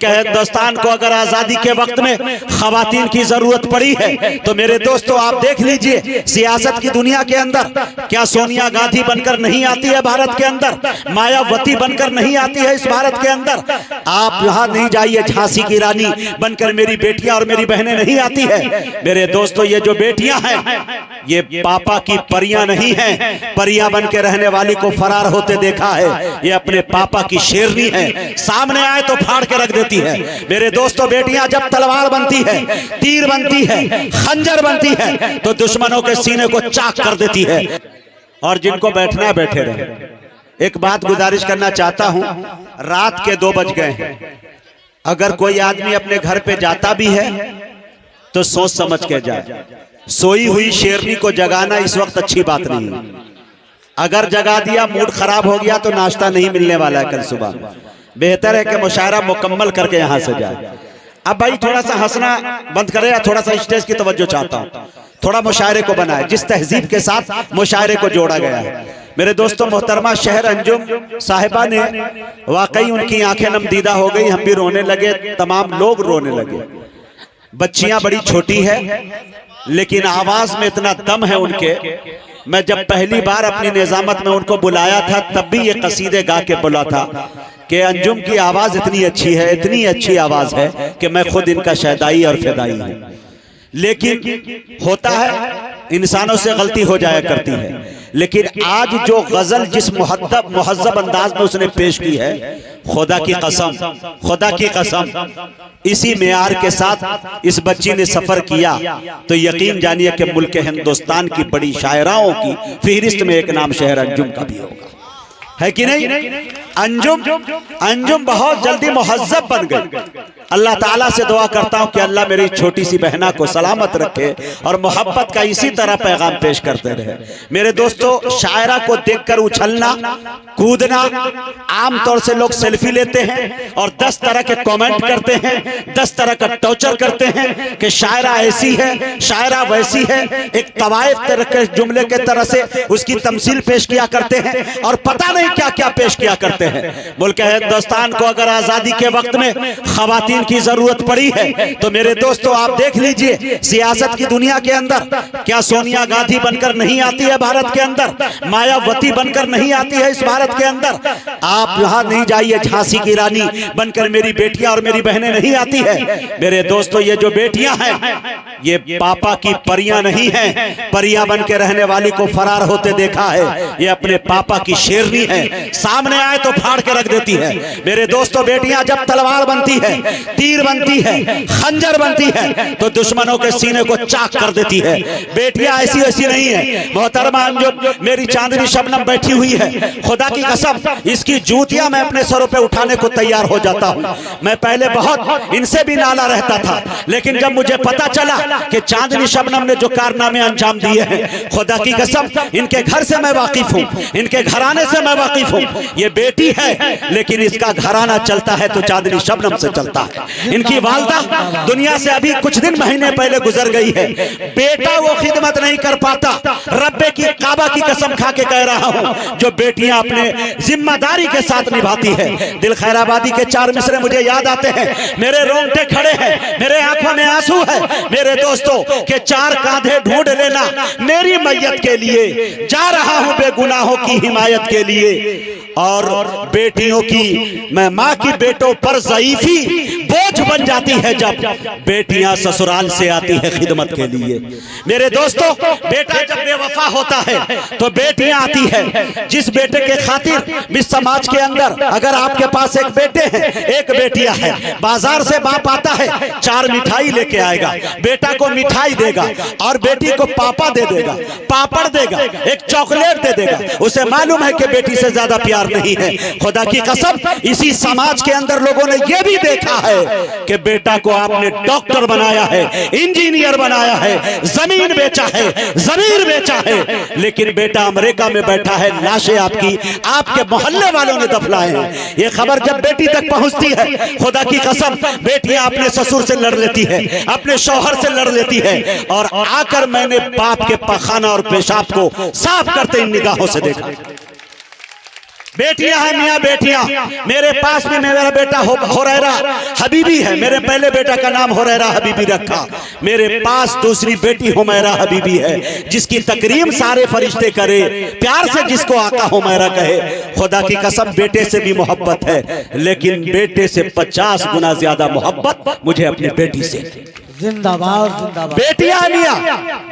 क्या हिंदुस्तान को अगर आजादी के वक्त में खवातीन की जरूरत पड़ी है तो मेरे दोस्तों आप देख लीजिए सियासत की दुनिया के अंदर क्या सोनिया गांधी बनकर नहीं आती है भारत के अंदर, मायावती बनकर नहीं आती है इस भारत के अंदर। आप यहाँ नहीं जाइए, झांसी की रानी बनकर मेरी बेटियां और मेरी बहनें नहीं आती है। मेरे दोस्तों ये जो बेटियां हैं ये पापा की परियां नहीं है, परियां बन के रहने वाली को फरार होते देखा है, ये अपने पापा की शेरनी है, सामने आए तो फाड़ के रख देती है। मेरे दोस्तों बेटियां जब तलवार बनती है, तीर बनती है, खंजर बनती है तो दुश्मनों के सीने को चाक कर देती है। और जिनको बैठना बैठे रहे। एक बात गुजारिश करना चाहता हूं, रात के 2 बज गए हैं, अगर कोई आदमी अपने घर पे जाता भी है तो सोच समझ के जाए। सोई हुई शेरनी को जगाना इस वक्त अच्छी बात नहीं है। अगर जगा दिया, मूड खराब हो गया तो नाश्ता नहीं मिलने वाला है कल सुबह। बेहतर है कि मुशायरा मुकम्मल करके यहां से जाए। अब भाई थोड़ा सा हंसना बंद करें या थोड़ा सा स्टेज की तवज्जो चाहता हूं, थोड़ा मुशायरे को बनाए जिस तहजीब के साथ मुशायरे को जोड़ा गया है। मेरे दोस्तों मोहतरमा शहर अंजुम साहिबा ने वाकई उनकी आंखें नमदीदा हो गई, हम भी रोने लगे, तमाम लोग रोने लगे। बच्चियां बड़ी छोटी है लेकिन आवाज में इतना दम है उनके। मैं जब पहली बार अपनी निजामत में उनको बुलाया था तब भी ये कसीदे गा के बोला था कि अंजुम की आवाज इतनी अच्छी है, इतनी अच्छी आवाज है कि मैं खुद इनका शहदाई और फिदाई हूं। लेकिन होता है इंसानों से गलती हो जाया करती है, लेकिन आज जो गजल जिस मुहज्जब अंदाज में उसने पेश की है, खुदा की कसम, खुदा की कसम, इसी मेयार के साथ इस बच्ची ने सफर किया तो यकीन जानिए कि मुल्क हिंदुस्तान की बड़ी शायराओं की फहरिस्त में एक नाम शहर अंजुम का भी होगा, है कि नहीं? अंजुम बहुत जल्दी मुहज्जब बन गई। अल्लाह ताला से दुआ करता हूं कि अल्लाह मेरी छोटी सी बहना को सलामत रखे और मोहब्बत का इसी तरह पैगाम पेश करते रहे। मेरे दोस्तों शायरा को देखकर उछलना कूदना, आमतौर से लोग सेल्फी लेते हैं और 10 तरह के कमेंट करते हैं, 10 तरह का टॉर्चर करते हैं कि शायरा ऐसी है, शायरा वैसी है, एक तवाइफ तरह के जुमले के तरह से उसकी तमसील पेश किया करते हैं और पता नहीं क्या क्या पेश किया करते हैं। मुल्क हिंदुस्तान को अगर आजादी के वक्त में खवातीन की जरूरत पड़ी है तो मेरे दोस्तों आप देख लीजिए सियासत की दुनिया के अंदर क्या सोनिया गांधी बनकर नहीं आती है भारत के अंदर, मायावती बनकर नहीं आती है इस भारत के अंदर। आप यहां नहीं जाइए, झांसी की रानी बनकर मेरी बेटियां और मेरी बहनें नहीं आती है। मेरे दोस्तों ये जो बेटियां हैं ये पापा की परियां नहीं है, परियां बन के रहने वाली को फरार होते देखा है, ये अपने पापा की शेरनी है, सामने आए तो फाड़ के रख देती है। मेरे दोस्तों बेटियां जब तलवार बनती है, तीर बनती है, खंजर बनती है तो दुश्मनों के सीने को चाक कर देती है। बेटियां ऐसी वैसी नहीं है। मोहतरमा जो मेरी चांदनी शबनम बैठी हुई है, खुदा की कसम इसकी जूतियां मैं अपने सरों पे उठाने को तैयार हो जाता हूं। मैं पहले बहुत इनसे भी नाला रहता था, लेकिन जब मुझे पता चला कि चांदनी शबनम ने जो कारनामे अंजाम दिए हैं, खुदा की कसम इनके घर से मैं वाकिफ हूं, इनके घराने से मैं वाकिफ हूं। ये बेटी है लेकिन इसका घराना चलता है तो चांदनी शबनम से चलता है। इनकी वालदा दुनिया से अभी कुछ दिन महीने पहले गुजर गई है। बेटा वो खिदमत नहीं कर पाता, रब्बे की काबा की कसम खा के कह रहा हूं, जो बेटियां अपने जिम्मेदारी के साथ निभाती है। दिल खैराबादी के 4 मिसरे मुझे याद आते हैं, मेरे रोंगटे खड़े हैं, मेरे आंखों में आंसू है। मेरे दोस्तों के 4 कांधे ढूंढ लेना मेरी मैयत के लिए, जा रहा हूं बेगुनाहों की हिमायत के लिए। और बेटियों की मैं माँ की बेटों पर ज़ईफी बोझ बन जाती है जब बेटियां ससुराल से आती है खिदमत के लिए। मेरे दोस्तों बेटा जब बेवफा होता है तो बेटियां आती है। जिस बेटे के खातिर इस समाज के अंदर अगर आपके पास एक बेटे हैं, एक बेटियां है, बाजार से बाप आता है 4 मिठाई लेके आएगा, बेटा को मिठाई देगा और बेटी को पापा दे देगा, पापड़ देगा, एक चॉकलेट दे देगा। उसे मालूम है कि बेटी से ज्यादा प्यार नहीं है। खुदा की कसम इसी समाज के अंदर लोगों ने यह भी देखा है कि बेटा को आपने डॉक्टर बनाया है, इंजीनियर बनाया है, जमीन बेचा है, जमीर बेचा है, लेकिन बेटा अमेरिका में बैठा है, लाशें आपके मोहल्ले वालों ने दफनाए हैं। ये खबर जब बेटी तक पहुंचती है, खुदा की कसम बेटियां अपने ससुर से लड़ लेती है, अपने शौहर से लड़ लेती है। और आकर मैंने बाप के पखाना और पेशाब को साफ करते इन निगाहों से देखा। बेटियां हैं मियाँ बेटियां। मेरे पास में मेरा बेटा हुरैरा हबीबी है, मेरे पहले बेटा का नाम हुरैरा हबीबी रखा। मेरे पास दूसरी बेटी हुमैरा हबीबी है, जिसकी तकरीम सारे फरिश्ते करे, प्यार से जिसको आका हुमैरा कहे। खुदा की कसम बेटे से भी मोहब्बत है, लेकिन बेटे से 50 गुना ज्यादा मोहब्बत मुझे अपनी बेटी से। जिंदाबाद जिंदाबाद। बेटियां मियां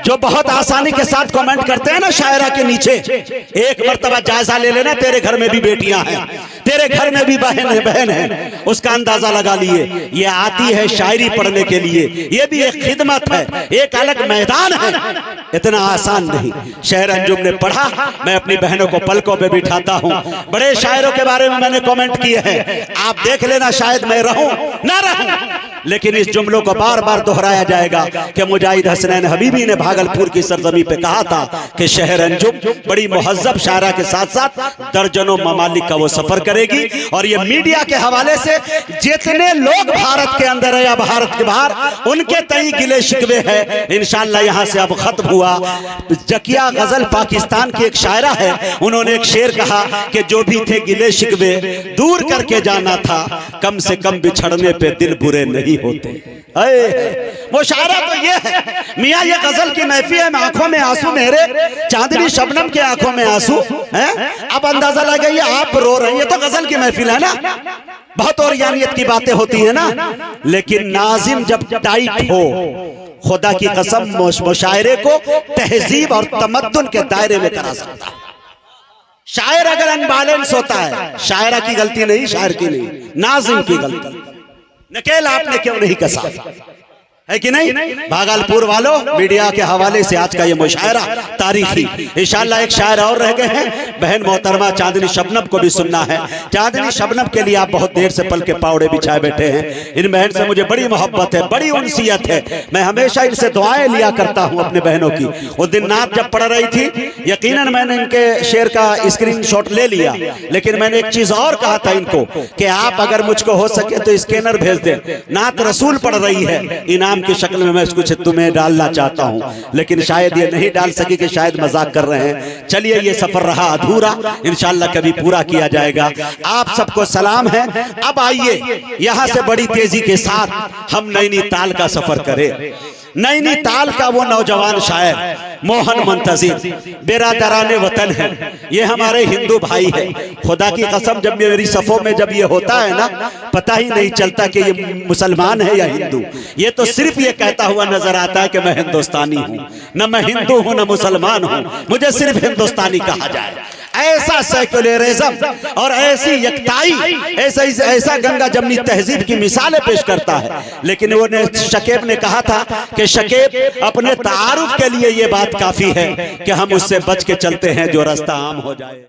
जो बहुत आसानी के साथ कमेंट करते हैं ना शायरा के नीचे, एक मर्तबा जायजा ले लेना, तेरे घर में भी बेटियां हैं, तेरे घर में भी बहन है, उसका अंदाजा लगा लिए। ये आती है शायरी पढ़ने के लिए, ये भी एक खिदमत है, एक अलग मैदान है, इतना आसान नहीं। शेर अंजुम ने पढ़ा, मैं अपनी बहनों को पलकों पे बिठाता हूँ। बड़े शायरों के बारे में मैंने कमेंट किए हैं, आप देख लेना, शायद मैं रहूं ना रहूं, लेकिन इस जुमलों को बार बार दोहराया जाएगा कि मुजाहिद हसनैन हबीबी ने भागलपुर की सरजमी पे कहा था कि शहर अंजुम बड़ी मुहज्जब शायरा के साथ साथ दर्जनों ममालिक का वो सफर करेगी। और ये मीडिया के हवाले से जितने लोग भारत के अंदर है या भारत के बाहर, उनके तई गिले शिकवे है, इंशाअल्लाह यहाँ से अब खत्म हुआ। जकिया गजल पाकिस्तान की एक शायरा है, उन्होंने एक शेर कहा कि जो भी थे गिले शिकवे दूर करके जाना था, कम से कम बिछड़ने पे दिल बुरे नहीं होते। वो शायरा तो ये है मियाँ, ये गजल की महफिल है, आंखों में आंसू मेरे, चांदनी शबनम के आंखों में आंसू हैं। अब अंदाजा लगाइए, आप रो रहे हैं, ये तो गजल की महफिल है ना, बहुत और यानियत की बातें होती है ना, लेकिन नाजिम जब टाइट हो, खुदा की कसम मुशायरे को तहजीब और तमद्दुन के दायरे में करा सकता है। शायर अगर अनबैलेंस होता है, शायरा की गलती नहीं, शायर की नहीं, नाजिम की गलती। नकेल आपने क्यों नहीं कसा, है कि नहीं? भागलपुर वालों, मीडिया के हवाले से आज का ये मुशायरा तारीखी। इंशाअल्लाह एक शायर और रह गए हैं, बहन मोहतरमा चांदनी शबनम को भी सुनना है। चांदनी शबनम के लिए आप बहुत देर से पल के पावड़े बिछाए बैठे हैं। इन बहन से मुझे बड़ी मोहब्बत है, बड़ी उनसियत है, मैं हमेशा इनसे दुआएं लिया करता हूँ अपने बहनों की। उस दिन नात जब पढ़ रही थी, यकीनन मैंने इनके शेर का स्क्रीनशॉट ले लिया, लेकिन मैंने एक चीज और कहा था इनको कि आप अगर मुझको हो सके तो स्कैनर भेज दें। नात रसूल पढ़ रही है, इनाम की शक्ल में मैं कुछ तुम्हें डालना चाहता हूं, लेकिन शायद ये नहीं डाल सकी कि शायद मजाक कर रहे हैं। चलिए, ये सफर रहा अधूरा, इंशाअल्लाह कभी पूरा किया जाएगा। आप सबको सलाम है। अब आइए यहां से बड़ी तेजी के साथ हम नैनीताल का सफर करें। नैनीताल का वो नौजवान शायर मोहन मुंतजिर बेरादराने वतन है, ये हमारे हिंदू भाई है। खुदा की कसम, जब मेरी सफों में जब ये होता है ना, पता ही नहीं चलता कि ये मुसलमान है या हिंदू। ये तो सिर्फ ये कहता हुआ नजर आता है कि मैं हिंदुस्तानी हूँ, न मैं हिंदू हूँ न मुसलमान हूँ, मुझे सिर्फ हिंदुस्तानी कहा जाए। ऐसा सेक्युलरिज्म और ऐसी यकताई, ऐसा गंगा जमनी तहजीब की मिसालें पेश करता है। लेकिन वो शकीब ने कहा था कि शकीब, अपने तारुफ के लिए ये बात काफी है कि हम उससे बच के चलते हैं जो रास्ता आम हो जाए।